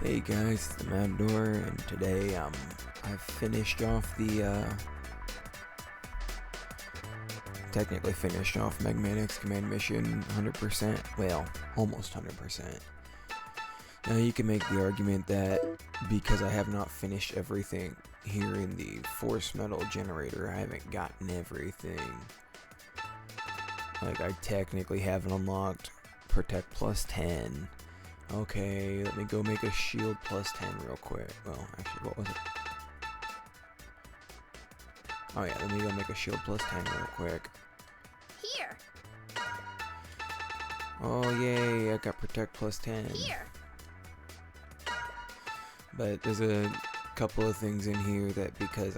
Hey guys, it's the Matador, and today I've finished off technically finished off Megaman X Command mission 100%, well, almost 100%. Now you can make the argument that because I have not finished everything here in the Force Metal Generator, I haven't gotten everything. Like, I technically haven't unlocked Protect plus 10. Okay, let me go make a shield plus 10 real quick. Well, actually, what was it? Oh yeah, let me go make a shield plus 10 real quick. Here. Oh yay, I got Protect plus 10. Here. But there's a couple of things in here that because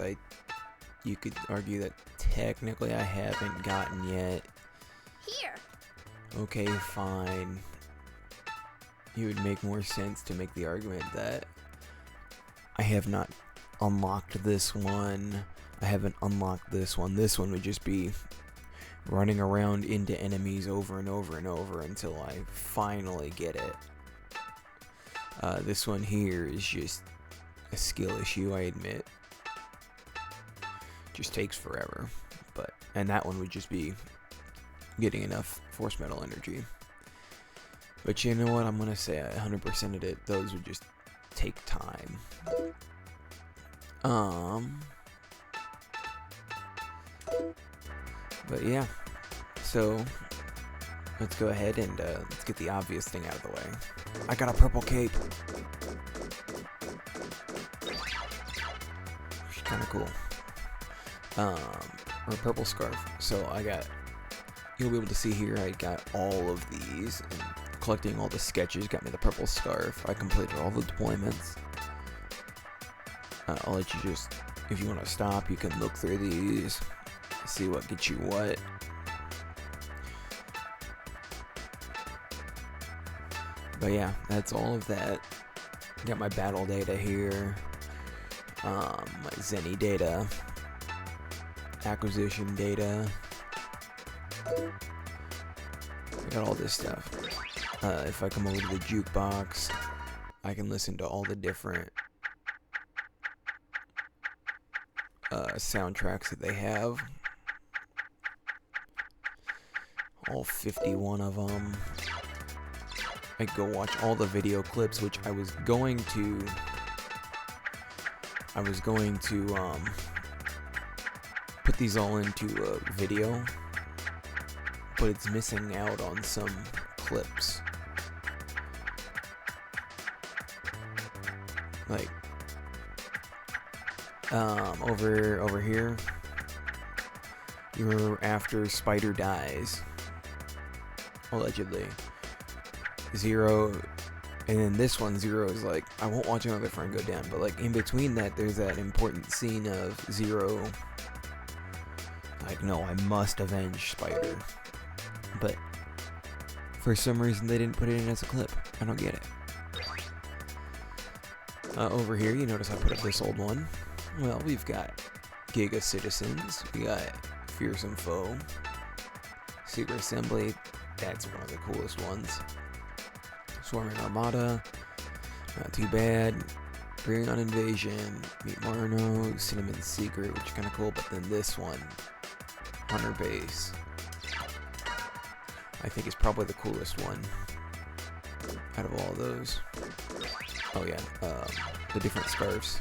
you could argue that technically I haven't gotten yet. Here. Okay, fine. It would make more sense to make the argument that I have not unlocked this one. I haven't unlocked this one. This one would just be running around into enemies over and over and over until I finally get it. This one here is just a skill issue, I admit. Just takes forever. And that one would just be getting enough Force Metal energy. But you know what, I'm going to say I 100%ed it. Those would just take time. But yeah, so let's go ahead and let's get the obvious thing out of the way. I got a purple cape. Which is kind of cool. Or a purple scarf. So you'll be able to see here, I got all of these, and collecting all the sketches got me the purple scarf. I completed all the deployments. I'll let you just, if you want to stop, you can look through these, see what gets you what. But yeah, that's all of that. Got my battle data here, my Zenny data, acquisition data. I got all this stuff. If I come over to the jukebox, I can listen to all the different soundtracks that they have. All 51 of them. I can go watch all the video clips, which I was going to put these all into a video, but it's missing out on some clips. Like over here, you're after Spider dies, allegedly. Zero, and then this one, Zero is like, I won't watch another friend go down, but like in between that, there's that important scene of Zero like, no, I must avenge Spider. But for some reason they didn't put it in as a clip. I don't get it. Over here, you notice I put up this old one. Well, we've got Giga Citizens, we got Fearsome Foe, Secret Assembly, that's one of the coolest ones. Swarming Armada, not too bad. Bring on Invasion, Meet Marno, Cinnamon's Secret, which is kind of cool, but then this one, Hunter Base, I think is probably the coolest one out of all those. Oh yeah, the different scarves.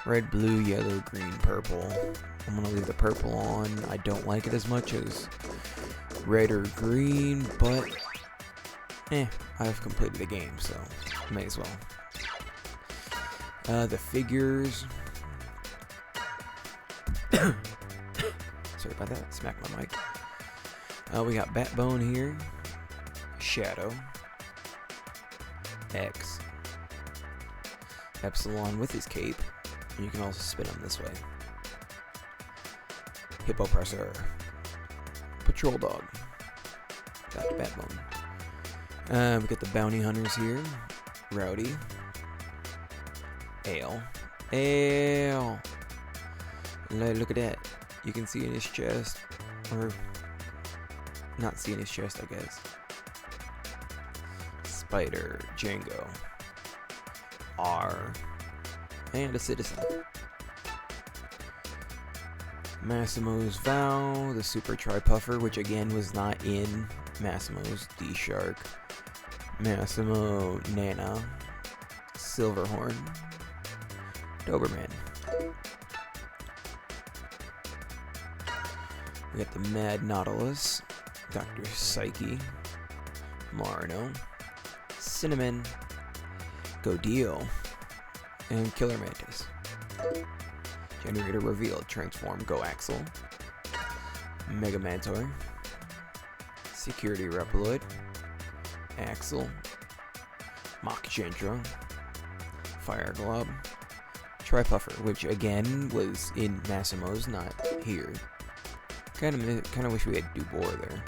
Red, blue, yellow, green, purple. I'm gonna leave the purple on. I don't like it as much as red or green, but I've completed the game, so may as well. The figures. Sorry about that, smack my mic. We got Batbone here, Shadow, X, Epsilon with his cape, and you can also spin him this way. Hippopressor, Patrol Dog, got the Batbone. We got the Bounty Hunters here, Rowdy, Ale. Look at that. You can see in his chest, or not see in his chest, I guess. Spider, Django, R, and a citizen. Massimo's Vow, the Super Tri-Puffer, which again was not in Massimo's D-Shark. Massimo Nana, Silverhorn, Doberman. We got the Mad Nautilus, Dr. Psyche, Marno, Cinnamon, Godeo, and Killer Mantis. Generator revealed, transform, Go Axel, Megamantor, Security Reploid, Axel, Mach Gentro, Fire Glob, Tri-Puffer, which again was in Massimo's, not here. Kind of wish we had Dubor there.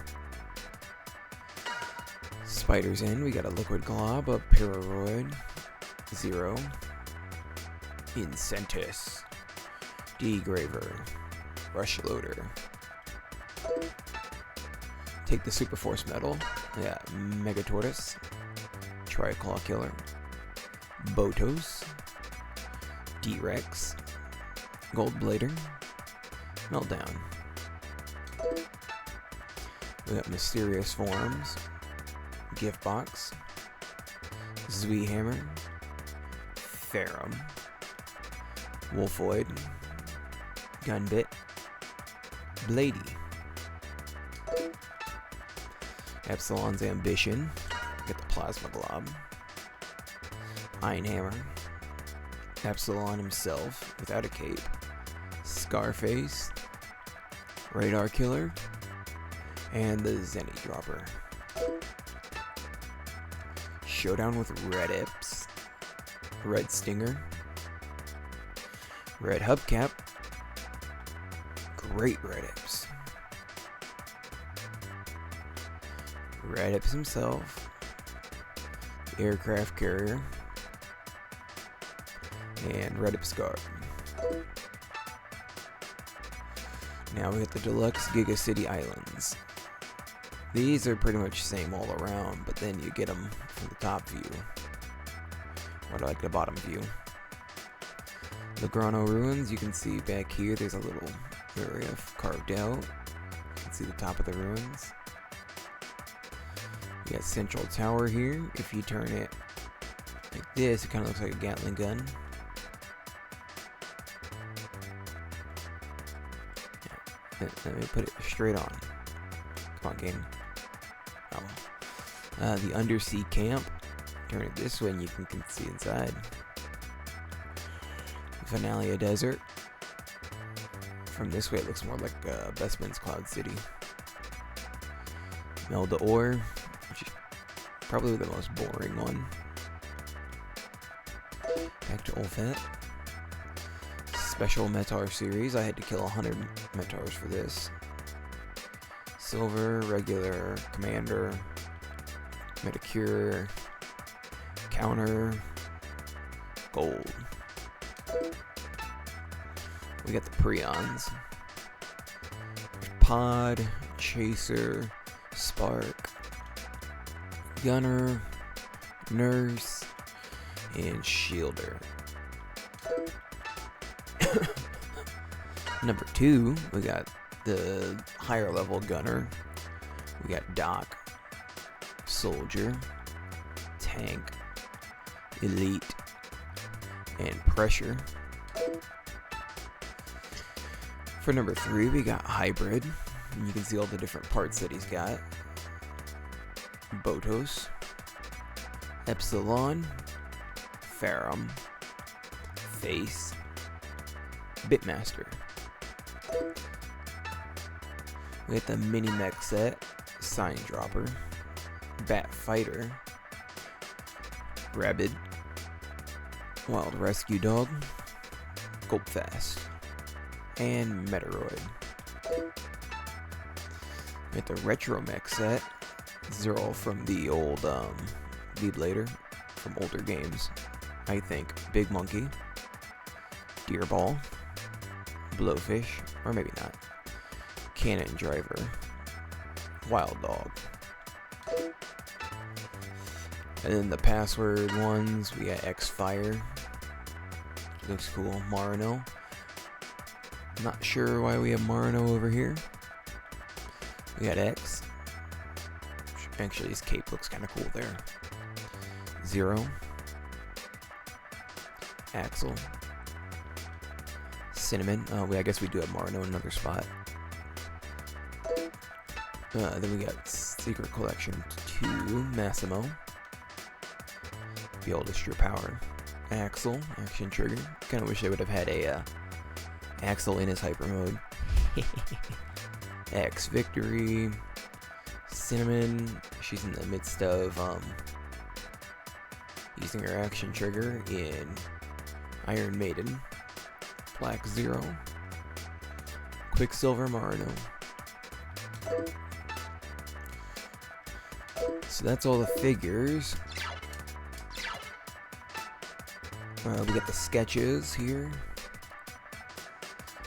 Spider's in, we got a Liquid Glob, a Paroroid, Zero, Incentus, Degraver, Rush Loader. Take the Super Force Medal. Yeah, Mega Tortoise, Tri-Claw Killer, Botos, D-Rex, Gold Blader, Meltdown. We got Mysterious Forms, Gift Box, Zweehammer, Ferrum, Wolfoid, Gunbit, Blady, Epsilon's Ambition, get the Plasma Glob, Ironhammer, Epsilon himself without a cape, Scarface, Radar Killer, and the Zenny Dropper. Showdown with Red Ips, Red Stinger, Red Hubcap, Great Red Ips, Red Ips himself, Aircraft Carrier, and Red Ips Guard. Now we got the Deluxe Giga City Islands. These are pretty much the same all around, but then you get them from the top view, or like the bottom view. The Grano Ruins, you can see back here, there's a little area carved out. You can see the top of the ruins. You got Central Tower here. If you turn it like this, it kind of looks like a Gatling gun. Yeah. Let me put it straight on. Come on, game. Oh. The Undersea Camp. Turn it this way and you can see inside. Finalia Desert. From this way it looks more like Bestman's Cloud City. Melda Ore, which is probably the most boring one. Back to Olfet. Special Metar series. I had to kill 100 Metars for this. Silver, regular, Commander, Metacure, Counter, Gold. We got the Prions. Pod, Chaser, Spark, Gunner, Nurse, and Shielder. Number 2, we got the higher level Gunner. We got Doc, Soldier, Tank, Elite, and Pressure. For number 3, we got Hybrid. And you can see all the different parts that he's got. Botos, Epsilon, Ferrum, Face, Bitmaster. We got the Mini Mech set, Sign Dropper, Bat Fighter, Rabid, Wild Rescue Dog, Gulpfast, and Metaroid. We got the Retro Mech set. These are all from the old V-Blader from older games. I think Big Monkey, Deerball, Blowfish, or maybe not, Cannon Driver, Wild Dog. And then the password ones, we got X Fire. Looks cool. Marino. Not sure why we have Marino over here. We got X. Actually, his cape looks kind of cool there. Zero. Axel. Cinnamon. I guess we do have Marino in another spot. Then we got Secret Collection 2. Massimo. Be able to destroy power. Axel. Action trigger. Kind of wish I would have had a Axel in his hyper mode. X Victory. Cinnamon. She's in the midst of using her action trigger in Iron Maiden. Black Zero. Quicksilver Marino. So that's all the figures. We got the sketches here.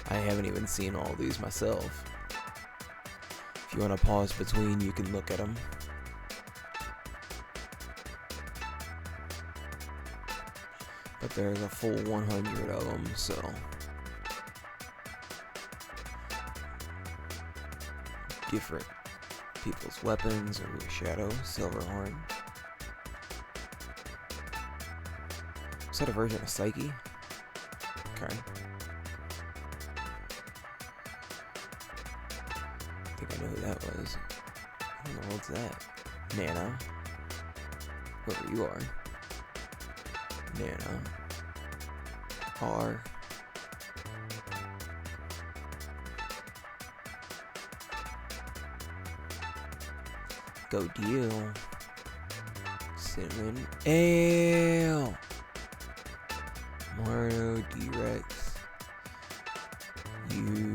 I haven't even seen all these myself. If you want to pause between, you can look at them. But there's a full 100 of them, so different people's weapons. Or Shadow, Silverhorn. Is that a version of Psyche? Okay. I think I know who that was. What in the world's that? Nana. Whoever you are. Nana. R. Go deal. Cinnamon. Ale. Mario, D-Rex. You.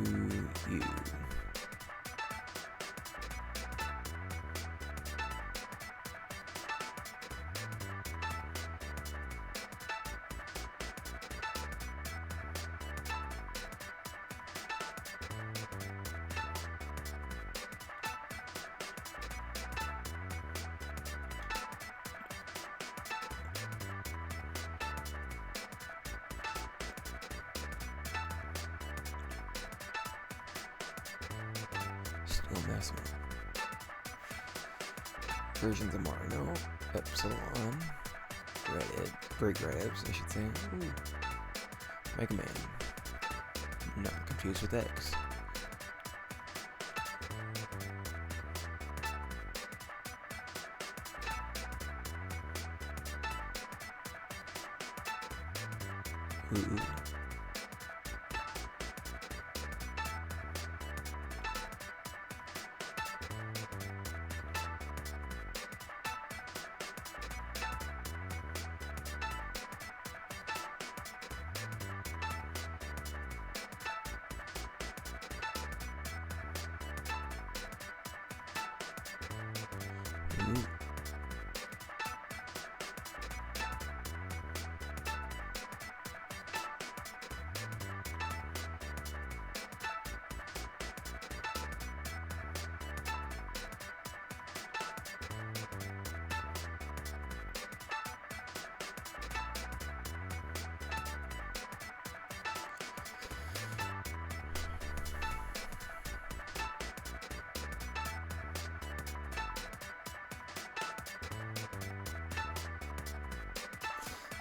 Still messing. Versions of Marino, Epsilon, Break Redheads, I should say. Ooh. Megaman. Not confused with X. Ooh. Ooh.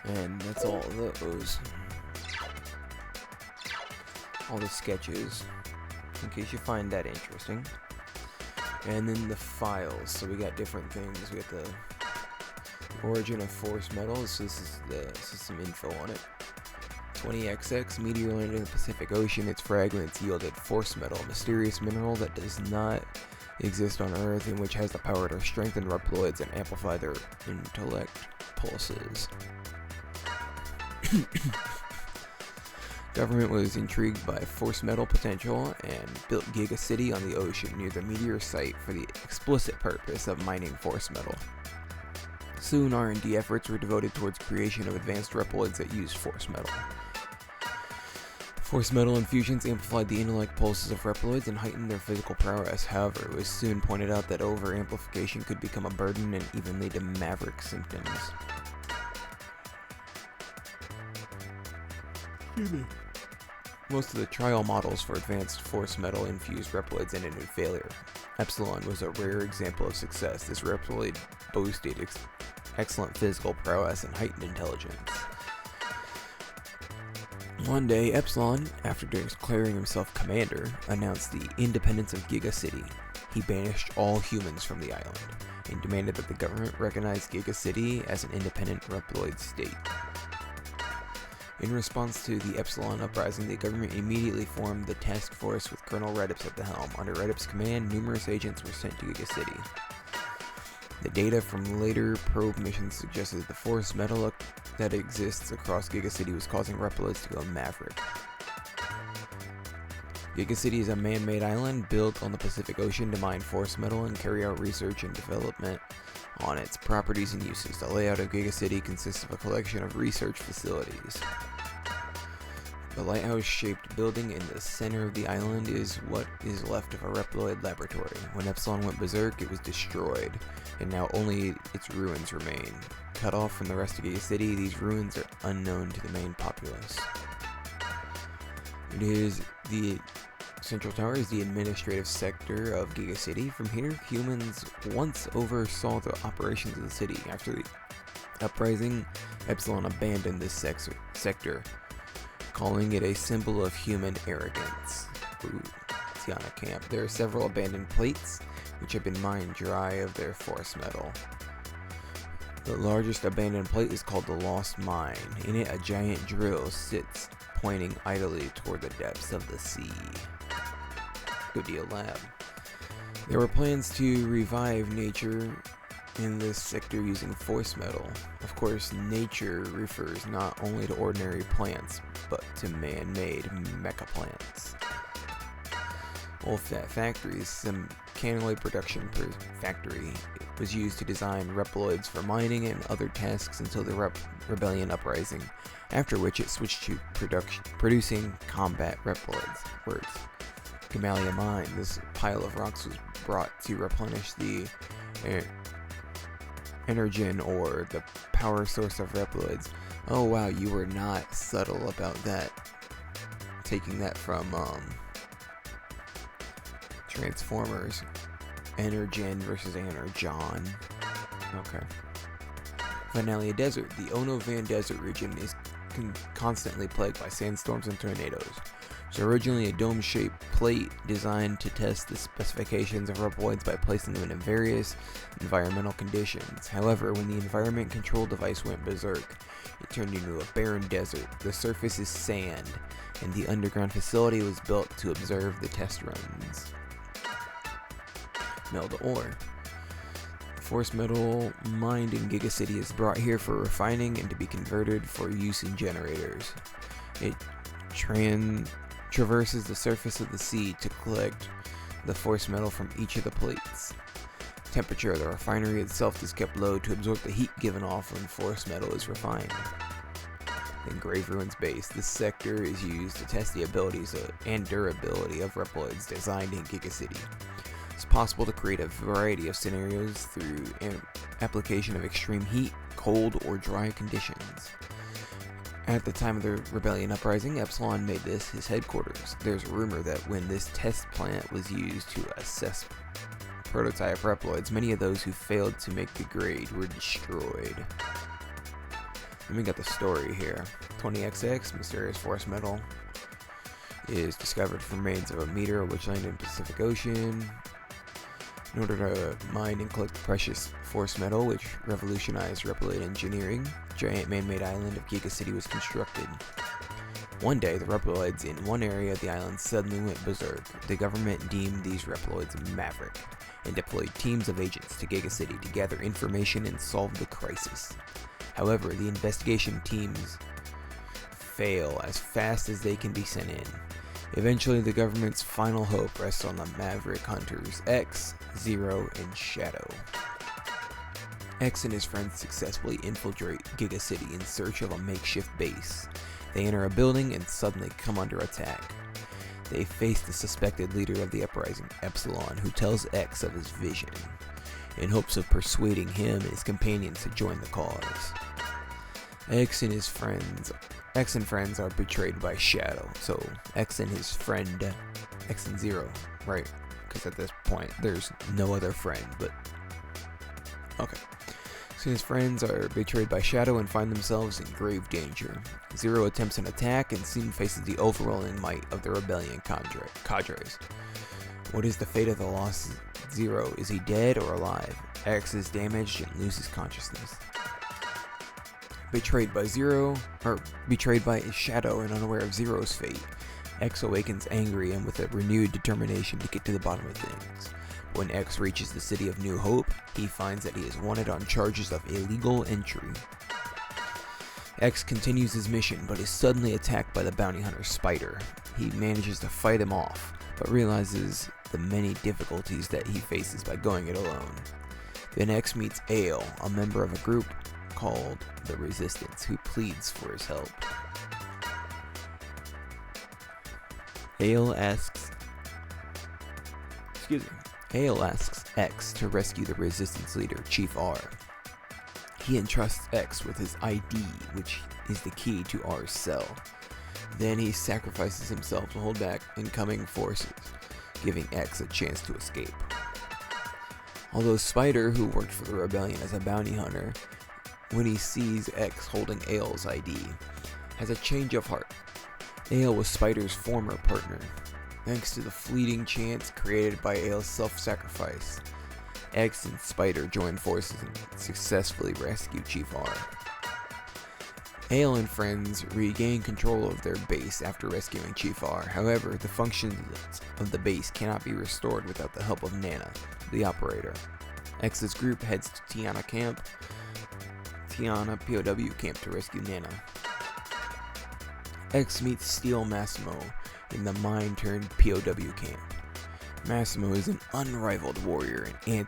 And that's all those. All the sketches, in case you find that interesting. And then the files. So we got different things. We got the origin of force metals. So this is some info on it. 20XX meteor landed in the Pacific Ocean. Its fragments yielded force metal, a mysterious mineral that does not exist on Earth, and which has the power to strengthen Reploids and amplify their intellect pulses. Government was intrigued by force metal potential and built Giga City on the ocean near the meteor site for the explicit purpose of mining force metal. Soon R&D efforts were devoted towards creation of advanced Reploids that used force metal. Force metal infusions amplified the intellect pulses of Reploids and heightened their physical prowess. However, it was soon pointed out that over-amplification could become a burden and even lead to maverick symptoms. Excuse me. Most of the trial models for advanced force metal infused Reploids ended in failure. Epsilon was a rare example of success. This Reploid boasted excellent physical prowess and heightened intelligence. One day, Epsilon, after declaring himself commander, announced the independence of Giga City. He banished all humans from the island and demanded that the government recognize Giga City as an independent Reploid state. In response to the Epsilon uprising, the government immediately formed the task force with Colonel Redips at the helm. Under Redips' command, numerous agents were sent to Giga City. The data from later probe missions suggested that the force metal that exists across Giga City was causing Reploids to go maverick. Giga City is a man-made island built on the Pacific Ocean to mine force metal and carry out research and development on its properties and uses. The layout of Giga City consists of a collection of research facilities. The lighthouse-shaped building in the center of the island is what is left of a Reploid laboratory. When Epsilon went berserk, it was destroyed, and now only its ruins remain. Cut off from the rest of Giga City, these ruins are unknown to the main populace. The Central Tower is the administrative sector of Giga City. From here, humans once oversaw the operations of the city. After the uprising, Epsilon abandoned this sector, calling it a symbol of human arrogance. Ooh, Tiana Camp. There are several abandoned plates, which have been mined dry of their force metal. The largest abandoned plate is called the Lost Mine. In it, a giant drill sits, pointing idly toward the depths of the sea. Good deal, lab. There were plans to revive nature in this sector using force metal. Of course, nature refers not only to ordinary plants, but to man-made mecha plants. Wolfat Factories, some cannoli production factory, was used to design Reploids for mining and other tasks until the Rebellion uprising, after which it switched to producing combat Reploids. Gamalia Mine, this pile of rocks was brought to replenish the energen, or the power source of Reploids. Oh wow, you were not subtle about that. Taking that from Transformers. Energen versus Energon. Okay. Vanalia Desert. The Ono-Van Desert region is constantly plagued by sandstorms and tornadoes. It was originally a dome-shaped plate designed to test the specifications of Reploids by placing them in various environmental conditions. However, when the environment control device went berserk, it turned into a barren desert. The surface is sand, and the underground facility was built to observe the test runs. Melda ore. Force metal mined in Giga City is brought here for refining and to be converted for use in generators. It traverses the surface of the sea to collect the force metal from each of the plates. Temperature of the refinery itself is kept low to absorb the heat given off when force metal is refined. Then Grave Ruins Base. This sector is used to test the abilities and durability of Reploids designed in Giga City. It's possible to create a variety of scenarios through application of extreme heat, cold, or dry conditions. At the time of the Rebellion uprising, Epsilon made this his headquarters. There's a rumor that when this test plant was used to assess prototype Reploids, many of those who failed to make the grade were destroyed. Then we got the story here. 20XX, mysterious force metal, is discovered from remains of a meteor which landed in the Pacific Ocean. In order to mine and collect the precious force metal, which revolutionized Reploid engineering, the giant man-made island of Giga City was constructed. One day, the Reploids in one area of the island suddenly went berserk. The government deemed these Reploids maverick and deployed teams of agents to Giga City to gather information and solve the crisis. However, the investigation teams fail as fast as they can be sent in. Eventually, the government's final hope rests on the Maverick Hunters, X, Zero, and Shadow. X and his friends successfully infiltrate Giga City in search of a makeshift base. They enter a building and suddenly come under attack. They face the suspected leader of the uprising, Epsilon, who tells X of his vision, in hopes of persuading him and his companions to join the cause. X and friends are betrayed by Shadow. So X and his friend, X and Zero, right? Because at this point, there's no other friend, but okay. So his friends are betrayed by Shadow and find themselves in grave danger. Zero attempts an attack and soon faces the overwhelming might of the rebellion cadres. What is the fate of the lost Zero? Is he dead or alive? X is damaged and loses consciousness. Betrayed by Shadow and unaware of Zero's fate, X awakens angry and with a renewed determination to get to the bottom of things. When X reaches the city of New Hope, he finds that he is wanted on charges of illegal entry. X continues his mission, but is suddenly attacked by the bounty hunter Spider. He manages to fight him off, but realizes the many difficulties that he faces by going it alone. Then X meets Ale, a member of a group called the Resistance, who pleads for his help. Ale asks X to rescue the Resistance leader, Chief R. He entrusts X with his ID, which is the key to R's cell. Then he sacrifices himself to hold back incoming forces, giving X a chance to escape. Although Spider, who worked for the rebellion as a bounty hunter, when he sees X holding Ale's ID, has a change of heart. Ale was Spider's former partner. Thanks to the fleeting chance created by Ale's self-sacrifice, X and Spider join forces and successfully rescue Chief R. Ale and friends regain control of their base after rescuing Chief R. However, the functions of the base cannot be restored without the help of Nana, the operator. X's group heads to Tiana POW camp to rescue Nana. X meets Steel Massimo in the mine-turned-POW camp. Massimo is an unrivaled warrior and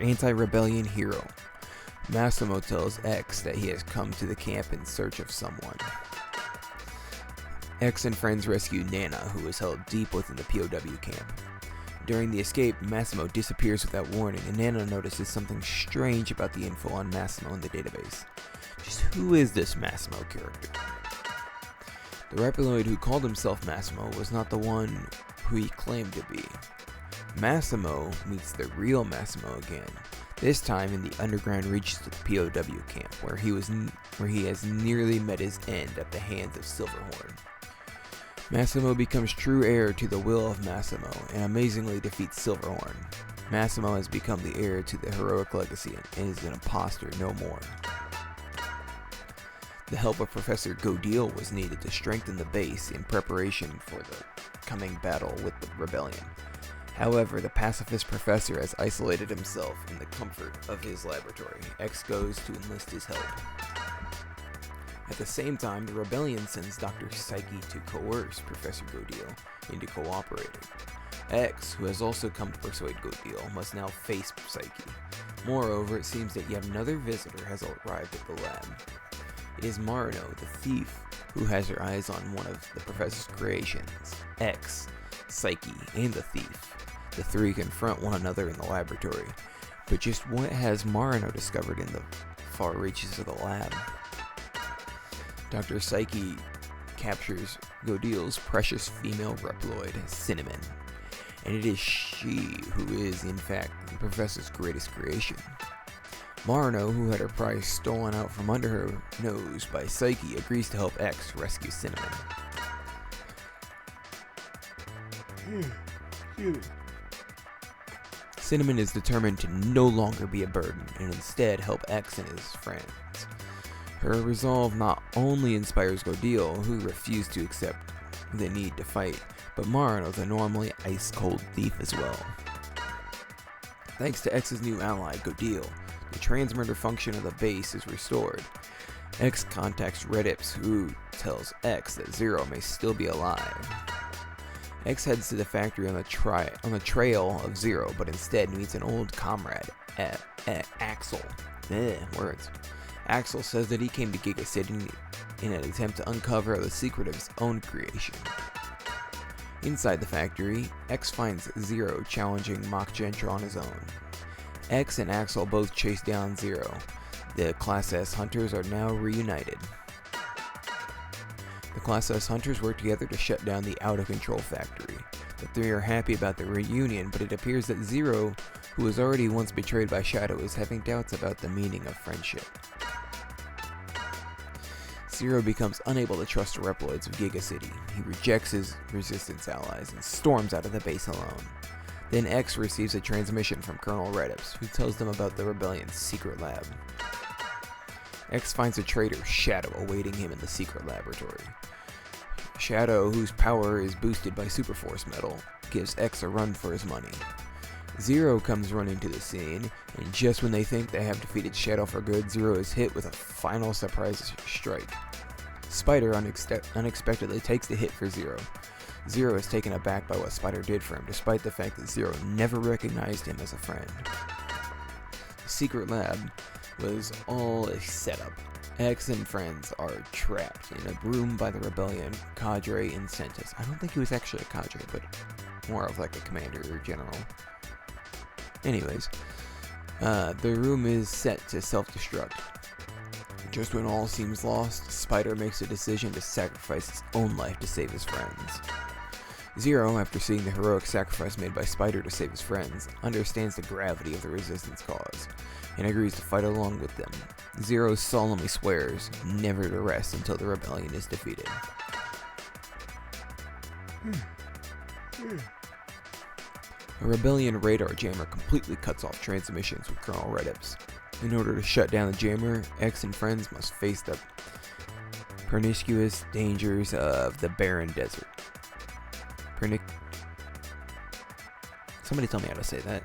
anti-rebellion hero. Massimo tells X that he has come to the camp in search of someone. X and friends rescue Nana, who is held deep within the POW camp. During the escape, Massimo disappears without warning, and Nana notices something strange about the info on Massimo in the database. Just who is this Massimo character? The Reploid who called himself Massimo was not the one who he claimed to be. Massimo meets the real Massimo again, this time in the underground reaches of the POW camp, where he has nearly met his end at the hands of Silverhorn. Massimo becomes true heir to the will of Massimo and amazingly defeats Silverhorn. Massimo has become the heir to the heroic legacy and is an imposter no more. The help of Professor Godil was needed to strengthen the base in preparation for the coming battle with the rebellion. However, the pacifist professor has isolated himself in the comfort of his laboratory. X goes to enlist his help. At the same time, the rebellion sends Dr. Psyche to coerce Professor Godil into cooperating. X, who has also come to persuade Godil, must now face Psyche. Moreover, it seems that yet another visitor has arrived at the lab. It is Marino, the thief, who has her eyes on one of the professor's creations. X, Psyche, and the thief. The three confront one another in the laboratory. But just what has Marino discovered in the far reaches of the lab? Dr. Psyche captures Godil's precious female Reploid, Cinnamon, and it is she who is, in fact, the professor's greatest creation. Marino, who had her prize stolen out from under her nose by Psyche, agrees to help X rescue Cinnamon. Cinnamon is determined to no longer be a burden and instead help X and his friends. Her resolve not only inspires Godil, who refused to accept the need to fight, but Marino, the normally ice-cold thief, as well. Thanks to X's new ally, Godil, the transmitter function of the base is restored. X contacts Redips, who tells X that Zero may still be alive. X heads to the factory on the trail of Zero, but instead meets an old comrade, Axel. Words. Axel says that he came to Giga City in an attempt to uncover the secret of his own creation. Inside the factory, X finds Zero challenging Mach Gentra on his own. X and Axel both chase down Zero. The Class S Hunters are now reunited. The Class S Hunters work together to shut down the out-of-control factory. The three are happy about the reunion, but it appears that Zero, who was already once betrayed by Shadow, is having doubts about the meaning of friendship. Zero becomes unable to trust the Reploids of Giga City. He rejects his resistance allies and storms out of the base alone. Then X receives a transmission from Colonel Redips, who tells them about the Rebellion's secret lab. X finds a traitor, Shadow, awaiting him in the secret laboratory. Shadow, whose power is boosted by Superforce Metal, gives X a run for his money. Zero comes running to the scene, and just when they think they have defeated Shadow for good, Zero is hit with a final surprise strike. Spider unexpectedly takes the hit for Zero. Zero is taken aback by what Spider did for him, despite the fact that Zero never recognized him as a friend. The secret lab was all a setup. X and friends are trapped in a room by the Rebellion cadre in Centus. I don't think he was actually a cadre, but more of like a commander or general. Anyways, the room is set to self-destruct. Just when all seems lost, Spider makes a decision to sacrifice his own life to save his friends. Zero, after seeing the heroic sacrifice made by Spider to save his friends, understands the gravity of the Resistance cause, and agrees to fight along with them. Zero solemnly swears never to rest until the Rebellion is defeated. A Rebellion radar jammer completely cuts off transmissions with Colonel Redips. In order to shut down the jammer, X and friends must face the pernicious dangers of the barren desert. Somebody tell me how to say that.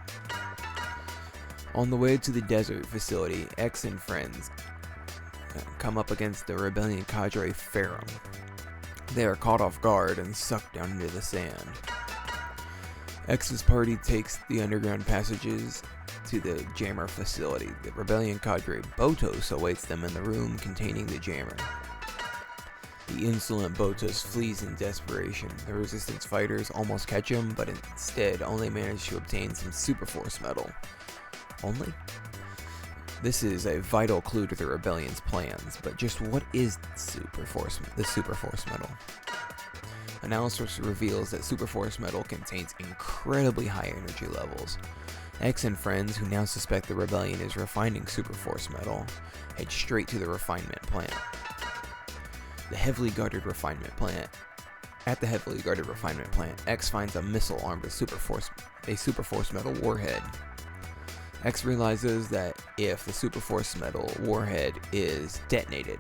On the way to the desert facility, X and friends come up against the Rebellion cadre Ferrum. They are caught off guard and sucked down into the sand. X's party takes the underground passages to the jammer facility. The Rebellion cadre Botos awaits them in the room containing the jammer. The insolent Botos flees in desperation. The Resistance fighters almost catch him, but instead only manage to obtain some Superforce Metal. Only? This is a vital clue to the Rebellion's plans, but just what is the Superforce Metal? Analysis reveals that Superforce Metal contains incredibly high energy levels. X and friends, who now suspect the Rebellion is refining Superforce Metal, head straight to the refinement plant. At the heavily guarded refinement plant, X finds a missile armed with a Superforce Metal warhead. X realizes that if the Superforce Metal warhead is detonated,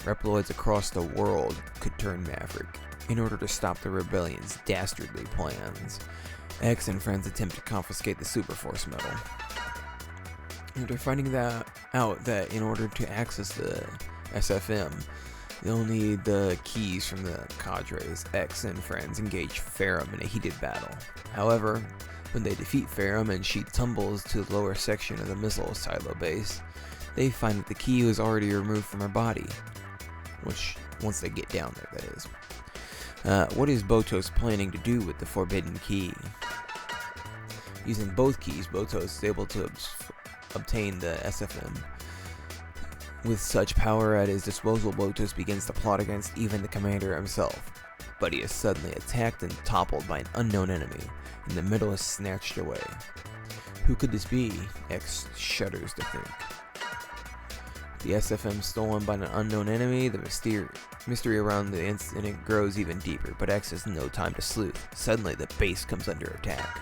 Reploids across the world could turn Maverick. In order to stop the Rebellion's dastardly plans, X and friends attempt to confiscate the Superforce Metal. After finding out that in order to access the SFM, they'll need the keys from the cadres, X and friends engage Ferrum in a heated battle. However, when they defeat Ferrum and she tumbles to the lower section of the missile silo base, they find that the key was already removed from her body. Which, once they get down there, that is. What is Botos planning to do with the forbidden key? Using both keys, Botos is able to obtain the SFM. With such power at his disposal, Botos begins to plot against even the commander himself. But he is suddenly attacked and toppled by an unknown enemy, and the middle is snatched away. Who could this be? X shudders to think. The SFM stolen by an unknown enemy, the mystery around the incident grows even deeper, but X has no time to sleuth. Suddenly, the base comes under attack.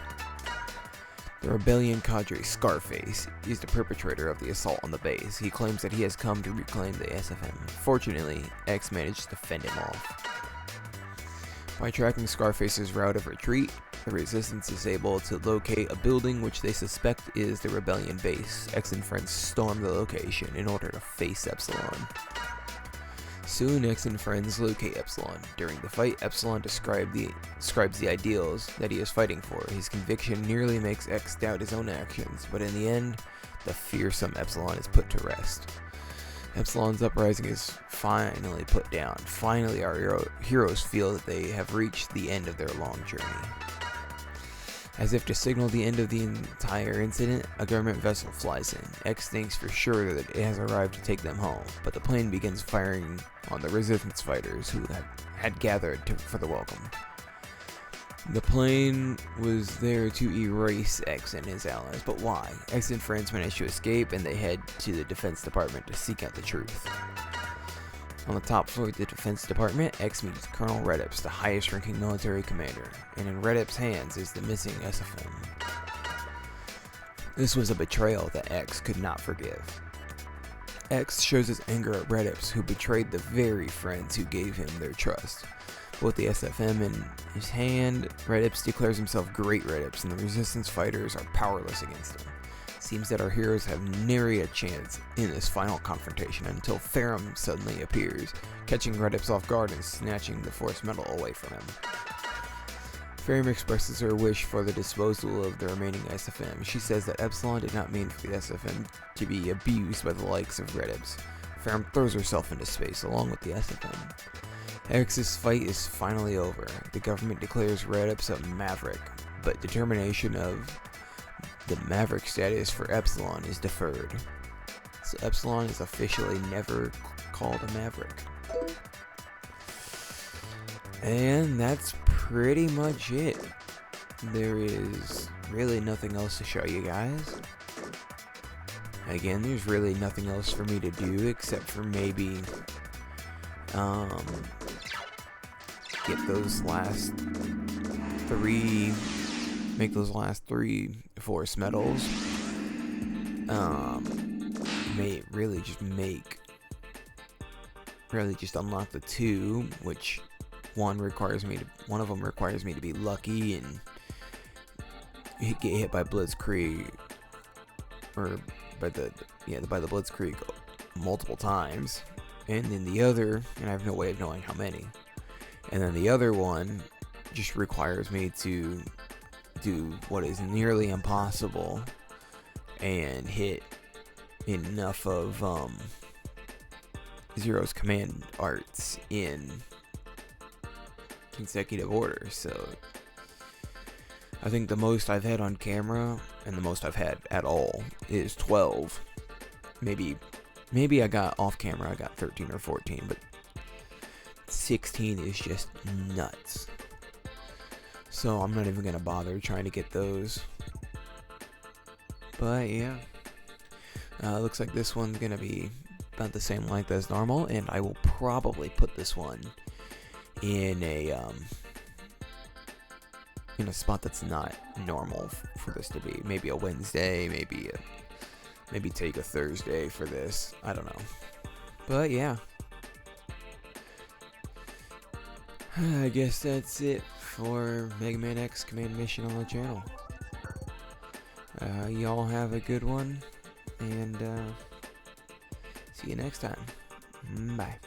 The Rebellion cadre Scarface is the perpetrator of the assault on the base. He claims that he has come to reclaim the SFM. Fortunately, X manages to fend him off. By tracking Scarface's route of retreat, the Resistance is able to locate a building which they suspect is the Rebellion base. X and friends storm the location in order to face Epsilon. Soon, X and friends locate Epsilon. During the fight, Epsilon describes the ideals that he is fighting for. His conviction nearly makes X doubt his own actions, but in the end, the fearsome Epsilon is put to rest. Epsilon's uprising is finally put down. Finally, our heroes feel that they have reached the end of their long journey. As if to signal the end of the entire incident, a government vessel flies in. X thinks for sure that it has arrived to take them home, but the plane begins firing on the resistance fighters who had gathered for the welcome. The plane was there to erase X and his allies, but why? X and friends manage to escape, and they head to the Defense Department to seek out the truth. On the top floor of the Defense Department, X meets Colonel Redips, the highest-ranking military commander, and in Redips' hands is the missing SFM. This was a betrayal that X could not forgive. X shows his anger at Redips, who betrayed the very friends who gave him their trust. With the SFM in his hand, Redips declares himself Great Redips, and the resistance fighters are powerless against him. Seems that our heroes have nary a chance in this final confrontation until Ferrum suddenly appears, catching Redips off guard and snatching the force metal away from him. Ferrum expresses her wish for the disposal of the remaining SFM. She says that Epsilon did not mean for the SFM to be abused by the likes of Redips. Ferrum throws herself into space along with the SFM. X's fight is finally over. The government declares Redips a Maverick, but determination of the Maverick status for Epsilon is deferred. So Epsilon is officially never called a Maverick. And that's pretty much it. There is really nothing else to show you guys. Again, there's really nothing else for me to do except for maybe get those last three, make those last 3 force medals. Really just unlock the 2, which one of them requires me to be lucky and get hit by Blitzkrieg, or by the Blitzkrieg multiple times, and then the other, and I have no way of knowing how many. And then the other one just requires me to do what is nearly impossible and hit enough of Zero's command arts in consecutive order. So I think the most I've had on camera and the most I've had at all is 12. Maybe I got off camera, I got 13 or 14, but 16 is just nuts. So I'm not even gonna bother trying to get those. But yeah, looks like this one's gonna be about the same length as normal, and I will probably put this one in a spot that's not normal for this to be. Maybe a Wednesday, maybe take a Thursday for this. I don't know. But yeah, I guess that's it for Megaman X Command Mission on the channel. Y'all have a good one, and see you next time. Bye.